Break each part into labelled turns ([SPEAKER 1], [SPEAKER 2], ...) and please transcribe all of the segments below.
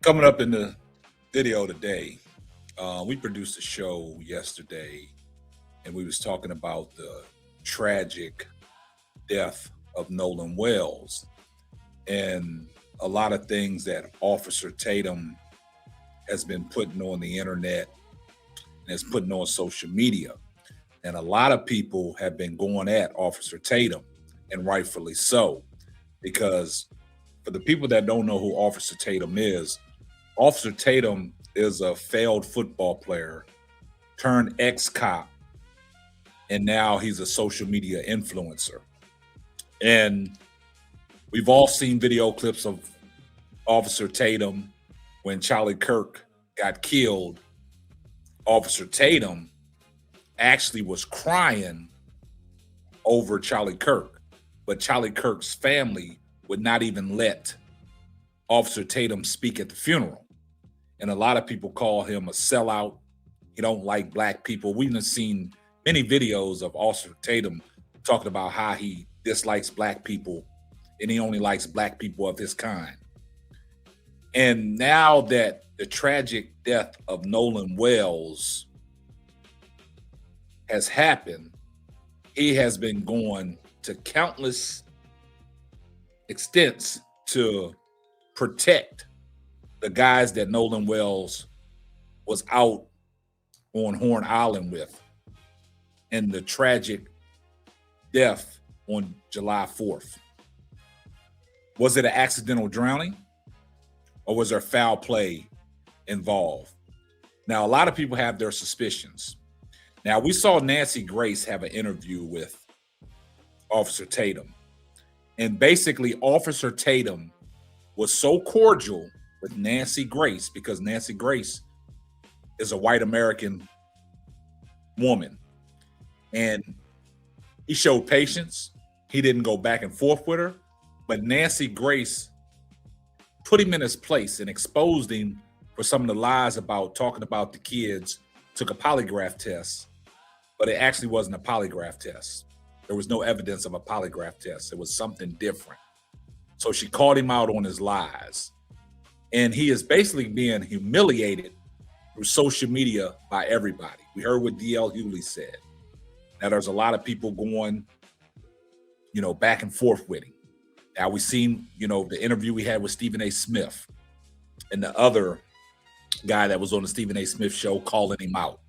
[SPEAKER 1] Coming up in the video today, we produced a show yesterday, and we was talking about the tragic death of Nolan Wells and a lot of things that Officer Tatum has been putting on the internet and is putting on social media. And a lot of people have been going at Officer Tatum, and rightfully so, because for the people that don't know who Officer Tatum is a failed football player turned ex-cop, and now he's a social media influencer. And we've all seen video clips of Officer Tatum when Charlie Kirk got killed. Officer Tatum actually was crying over Charlie Kirk, but Charlie Kirk's family would not even let Officer Tatum speak at the funeral. And a lot of people call him a sellout. He don't like black people. We've seen many videos of Officer Tatum talking about how he dislikes black people and he only likes black people of his kind. And now that the tragic death of Nolan Wells has happened, he has been going to countless extents to protect the guys that Nolan Wells was out on Horn Island with in the tragic death on July 4th. Was it an accidental drowning, or was there foul play involved? Now, a lot of people have their suspicions. Now, we saw Nancy Grace have an interview with Officer Tatum. And basically, Officer Tatum was so cordial with Nancy Grace because Nancy Grace is a white American woman. And he showed patience. He didn't go back and forth with her. But Nancy Grace put him in his place and exposed him for some of the lies about talking about the kids, took a polygraph test, but it actually wasn't a polygraph test. There was no evidence of a polygraph test. It was something different. So she called him out on his lies. And he is basically being humiliated through social media by everybody. We heard what D.L. Hewley said. Now there's a lot of people going, back and forth with him. Now we've seen, the interview we had with Stephen A. Smith and the other guy that was on the Stephen A. Smith show calling him out.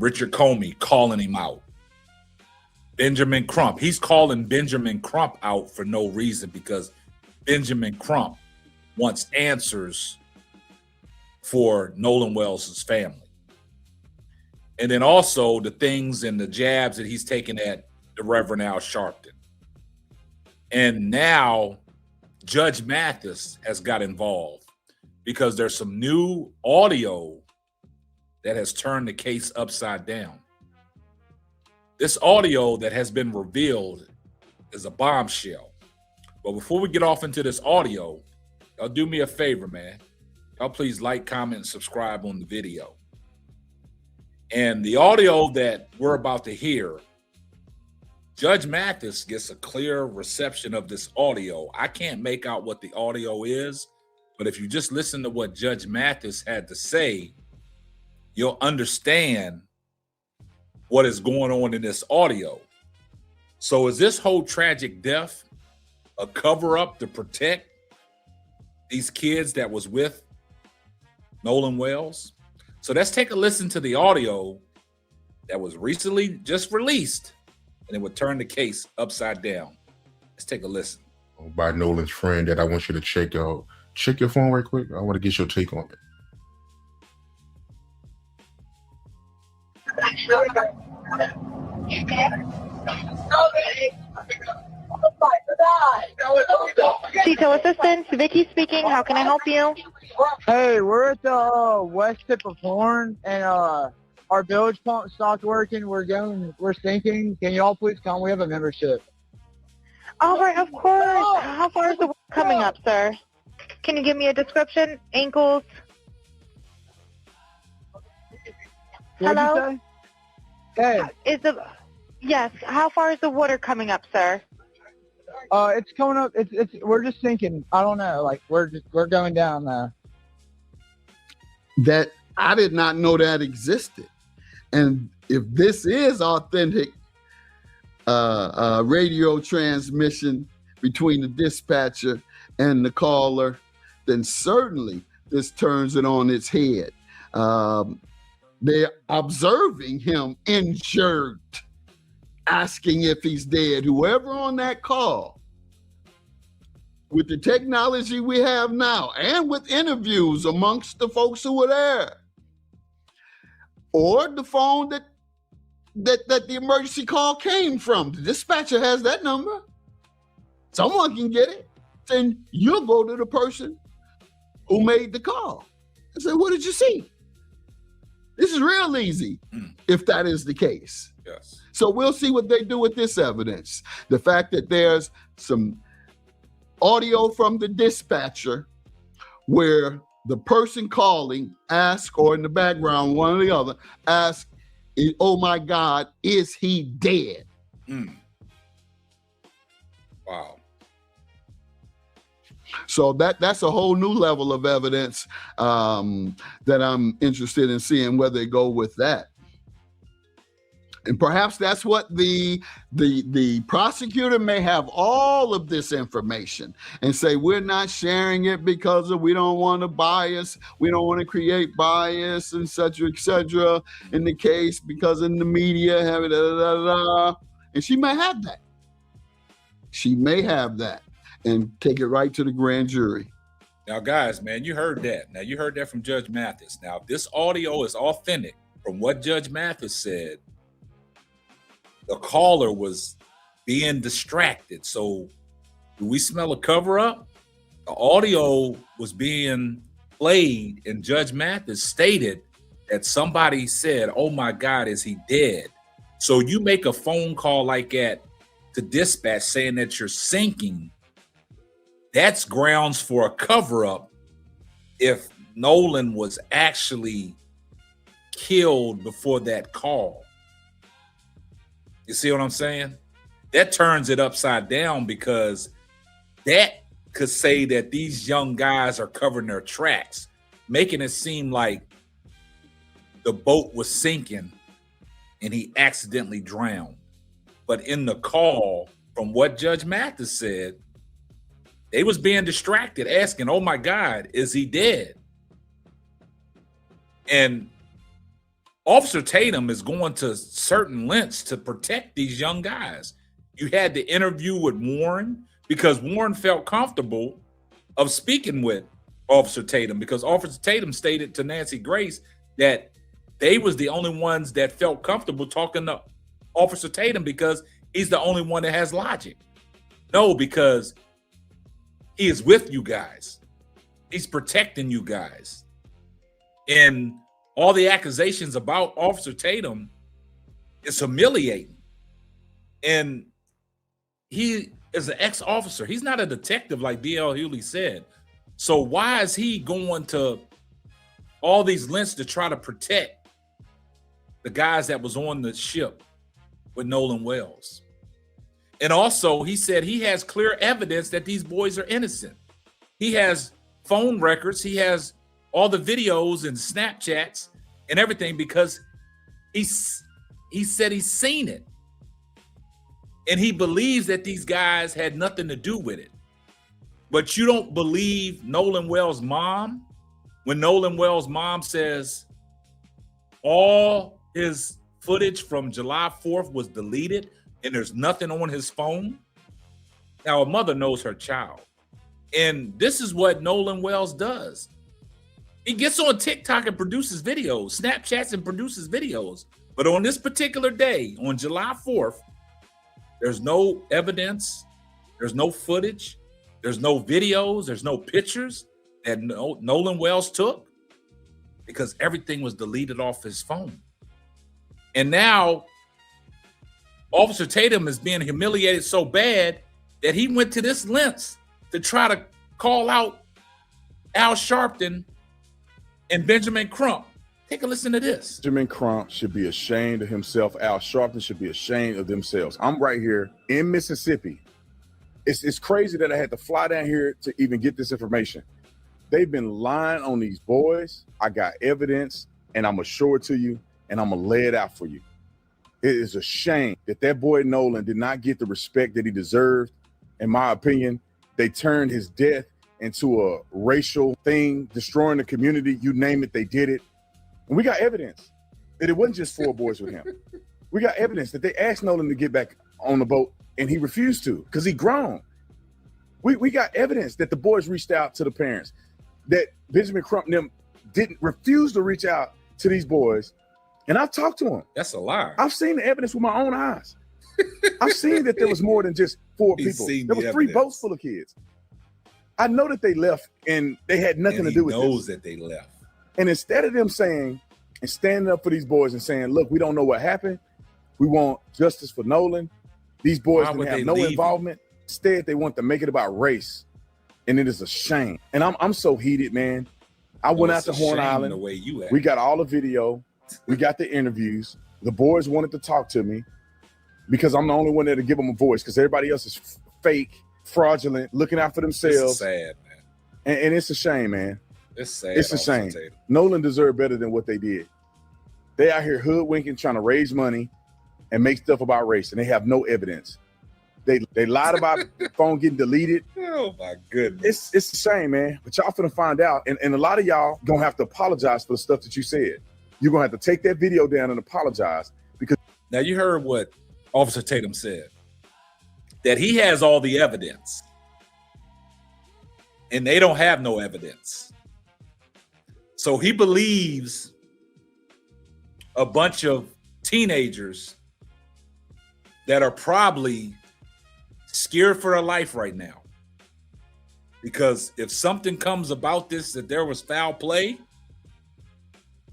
[SPEAKER 1] Richard Comey calling him out. Benjamin Crump. He's calling Benjamin Crump out for no reason because Benjamin Crump wants answers for Nolan Wells' family. And then also the things and the jabs that he's taking at the Reverend Al Sharpton. And now Judge Mathis has got involved because there's some new audio that has turned the case upside down. This audio that has been revealed is a bombshell. But before we get off into this audio, y'all do me a favor, man. Y'all please like, comment, and subscribe on the video. And the audio that we're about to hear, Judge Mathis gets a clear reception of this audio. I can't make out what the audio is, but if you just listen to what Judge Mathis had to say, you'll understand what is going on in this audio. So is this whole tragic death a cover-up to protect these kids that was with Nolan Wells? So let's take a listen to the audio that was recently just released, and it would turn the case upside down. Let's take a listen.
[SPEAKER 2] By Nolan's friend that I want you to check out. Check your phone right quick. I want to get your take on it.
[SPEAKER 3] Detail assistance, Vicky speaking. How can I help you?
[SPEAKER 4] Hey, we're at the west tip of Horn, and our bilge pump stopped working. We're sinking. Can y'all please come? We have a membership.
[SPEAKER 3] All right, of course. How far is the water coming up, sir? Can you give me a description? Ankles? Hello?
[SPEAKER 4] Hey.
[SPEAKER 3] Yes. How far is the water coming up, sir?
[SPEAKER 4] It's coming up. We're just thinking. I don't know. Like we're going down there.
[SPEAKER 5] That I did not know that existed. And if this is authentic radio transmission between the dispatcher and the caller, then certainly this turns it on its head. They're observing him injured, asking if he's dead. Whoever on that call, with the technology we have now and with interviews amongst the folks who were there, or the phone that the emergency call came from, the dispatcher has that number. Someone can get it. Then you'll go to the person who made the call and say, what did you see? This is real easy if that is the case.
[SPEAKER 1] Yes.
[SPEAKER 5] So we'll see what they do with this evidence. The fact that there's some audio from the dispatcher where the person calling ask, or in the background, one or the other, ask, oh my God, is he dead?
[SPEAKER 1] Wow.
[SPEAKER 5] So that's a whole new level of evidence that I'm interested in seeing where they go with that. And perhaps that's what the prosecutor may have all of this information and say, we're not sharing it because we don't want to bias. We don't want to create bias, et cetera, in the case, because in the media, have it, and she may have that. She may have that and take it right to the grand jury.
[SPEAKER 1] Now, guys, man, you heard that. Now, you heard that from Judge Mathis. Now, if this audio is authentic from what Judge Mathis said, the caller was being distracted. So do we smell a cover up? The audio was being played and Judge Mathis stated that somebody said, oh my God, is he dead? So you make a phone call like that to dispatch saying that you're sinking. That's grounds for a cover up if Nolan was actually killed before that call. You see what I'm saying? That turns it upside down, because that could say that these young guys are covering their tracks, making it seem like the boat was sinking and he accidentally drowned. But in the call, from what Judge Mathis said, they was being distracted, asking, oh my God, is he dead? And Officer Tatum is going to certain lengths to protect these young guys. You had the interview with Warren because Warren felt comfortable of speaking with Officer Tatum, because Officer Tatum stated to Nancy Grace that they was the only ones that felt comfortable talking to Officer Tatum because he's the only one that has logic. No, because he is with you guys. He's protecting you guys. And all the accusations about Officer Tatum is humiliating. And he is an ex-officer. He's not a detective like D.L. Hewley said. So why is he going to all these lengths to try to protect the guys that was on the ship with Nolan Wells? And also, he said he has clear evidence that these boys are innocent. He has phone records. He has all the videos and Snapchats and everything, because he said he's seen it. And he believes that these guys had nothing to do with it. But you don't believe Nolan Wells' mom when Nolan Wells' mom says all his footage from July 4th was deleted and there's nothing on his phone? Now, a mother knows her child. And this is what Nolan Wells does. He gets on TikTok and produces videos, Snapchats and produces videos. But on this particular day, on July 4th, there's no evidence, there's no footage, there's no videos, there's no pictures that Nolan Wells took, because everything was deleted off his phone. And now Officer Tatum is being humiliated so bad that he went to this lengths to try to call out Al Sharpton and Benjamin Crump. Take a listen to this.
[SPEAKER 6] Benjamin Crump should be ashamed of himself. Al Sharpton should be ashamed of themselves. I'm right here in Mississippi It's crazy that I had to fly down here to even get this information. They've been lying on these boys. I got evidence, and I'm gonna show it to you, and I'm gonna lay it out for you. It is a shame that that boy Nolan did not get the respect that he deserved. In my opinion, they turned his death into a racial thing, destroying the community. You name it, they did it. And we got evidence that it wasn't just 4 boys with him. We got evidence that they asked Nolan to get back on the boat, and he refused to because he grown. We got evidence that the boys reached out to the parents, that Benjamin Crump and them didn't refuse to reach out to these boys. And I've talked to them.
[SPEAKER 1] That's a lie.
[SPEAKER 6] I've seen the evidence with my own eyes. I've seen that there was more than just 4 people. There was 3 boats full of kids. I know that they left and they had nothing to do with this.
[SPEAKER 1] He knows that they left.
[SPEAKER 6] And instead of them saying and standing up for these boys and saying, look, we don't know what happened. We want justice for Nolan. These boys didn't have no involvement. Instead, they want to make it about race. And it is a shame. And I'm so heated, man. I went out to Horn Island.
[SPEAKER 1] The way you act.
[SPEAKER 6] We got all the video. We got the interviews. The boys wanted to talk to me because I'm the only one there to give them a voice, because everybody else is fake, fraudulent, looking out for themselves.
[SPEAKER 1] It's sad, man.
[SPEAKER 6] And it's a shame, man.
[SPEAKER 1] It's sad.
[SPEAKER 6] It's a shame. Nolan deserved better than what they did. They out here hoodwinking, trying to raise money and make stuff about race, and they have no evidence. They lied about the phone getting deleted.
[SPEAKER 1] Oh my goodness.
[SPEAKER 6] It's a shame, man. But y'all finna find out. And a lot of y'all gonna have to apologize for the stuff that you said. You're gonna have to take that video down and apologize, because
[SPEAKER 1] now you heard what Officer Tatum said, that he has all the evidence and they don't have no evidence. So he believes a bunch of teenagers that are probably scared for their life right now, because if something comes about this, that there was foul play,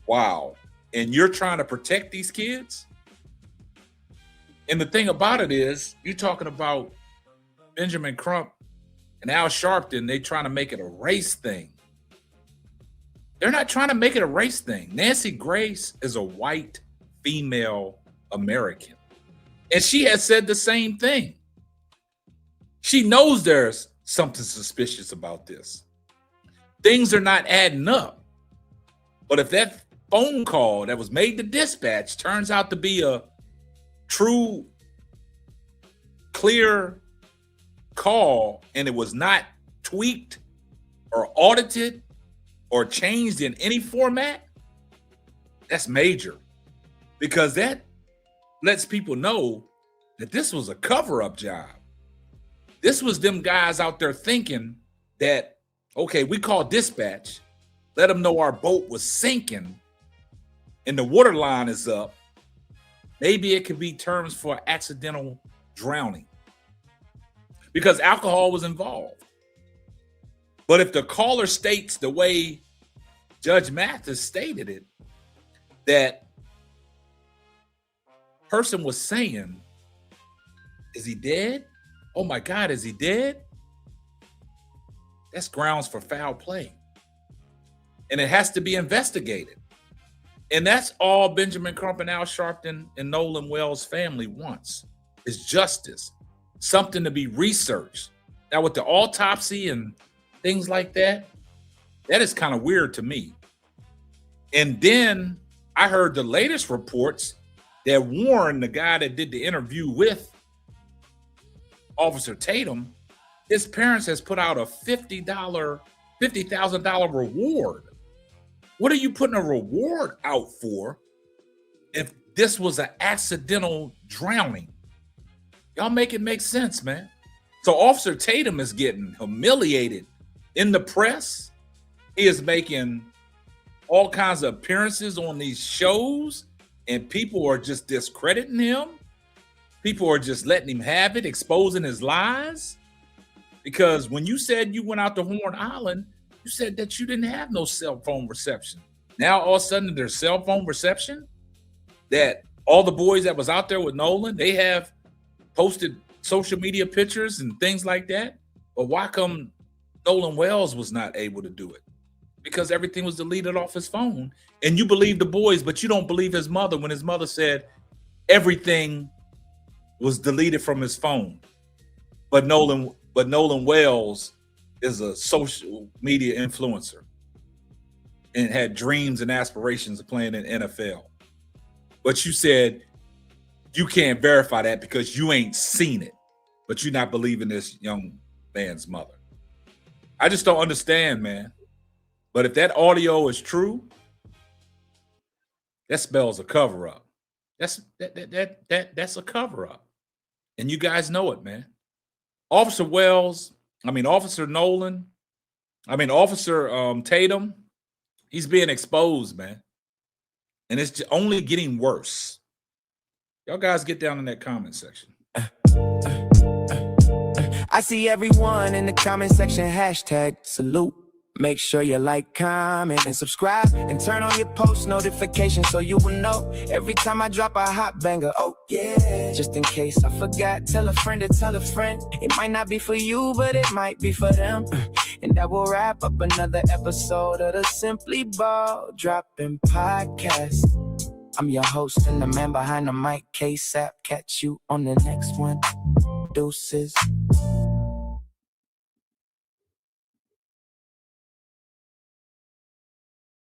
[SPEAKER 1] wow, and you're trying to protect these kids. And the thing about it is, you're talking about Benjamin Crump and Al Sharpton, they trying to make it a race thing. They're not trying to make it a race thing. Nancy Grace is a white female American, and she has said the same thing. She knows there's something suspicious about this. Things are not adding up. But if that phone call that was made to dispatch turns out to be a true, clear call, and it was not tweaked or audited or changed in any format, that's major, because that lets people know that this was a cover-up job. This was them guys out there thinking that, okay, we call dispatch, let them know our boat was sinking and the water line is up. Maybe it could be terms for accidental drowning because alcohol was involved. But if the caller states the way Judge Mathis stated it, that person was saying, is he dead? Oh my God, is he dead? That's grounds for foul play. And it has to be investigated. And that's all Benjamin Crump and Al Sharpton and Nolan Wells family wants, is justice, something to be researched. Now with the autopsy and things like that, that is kind of weird to me. And then I heard the latest reports that Warren, the guy that did the interview with Officer Tatum, his parents has put out a $50,000 reward. What are you putting a reward out for if this was an accidental drowning? Y'all make it make sense, man. So Officer Tatum is getting humiliated in the press. He is making all kinds of appearances on these shows, and people are just discrediting him. People are just letting him have it, exposing his lies. Because when you said you went out to Horn Island, you said that you didn't have no cell phone reception. Now all of a sudden there's cell phone reception, that all the boys that was out there with Nolan, they have posted social media pictures and things like that. But why come Nolan Wells was not able to do it? Because everything was deleted off his phone. And you believe the boys, but you don't believe his mother when his mother said everything was deleted from his phone. But Nolan but Nolan Wells is a social media influencer and had dreams and aspirations of playing in NFL. But you said you can't verify that because you ain't seen it, but you're not believing this young man's mother. I just don't understand, man. But if that audio is true, that spells a cover-up. That's a cover-up. And you guys know it, man. Officer Tatum, he's being exposed, man. And it's only getting worse. Y'all guys get down in that comment section.
[SPEAKER 7] I see everyone in the comment section, hashtag salute. Make sure you like, comment, and subscribe, and turn on your post notifications so you will know every time I drop a hot banger. Oh yeah, just in case I forgot, tell a friend to tell a friend. It might not be for you, but it might be for them. And that will wrap up another episode of the Simply Ball Dropping Podcast. I'm your host and the man behind the mic, K-Sap. Catch you on the next one. Deuces.